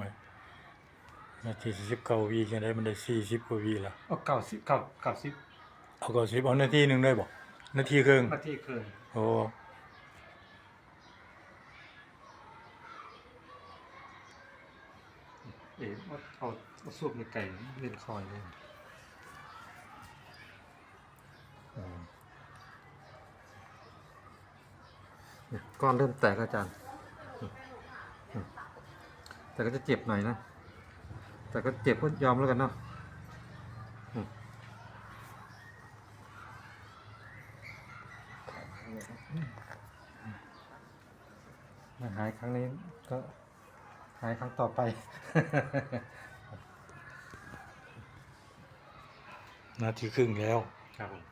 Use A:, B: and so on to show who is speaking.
A: อ้ยนาที19 วิจังได๋มันได้40 กว่าวิแล้ว
B: เอา90
A: เอา90เอานาทีหนึงได้บ่นาทีครึ่ง
B: นาทีครึ่ง
A: โอ้
B: เอาสูบในไก่เล่นคอยเลยก้อนเริ่มแตกอาจารย์แต่ก็จะเจ็บหน่อยนะแต่ก็เจ็บก็ยอมแล้วกันเนาะมาหายครั้งนี้ก็หายครั้งต่อไป
A: นาทีครึ่งแล้ว
B: ครับผม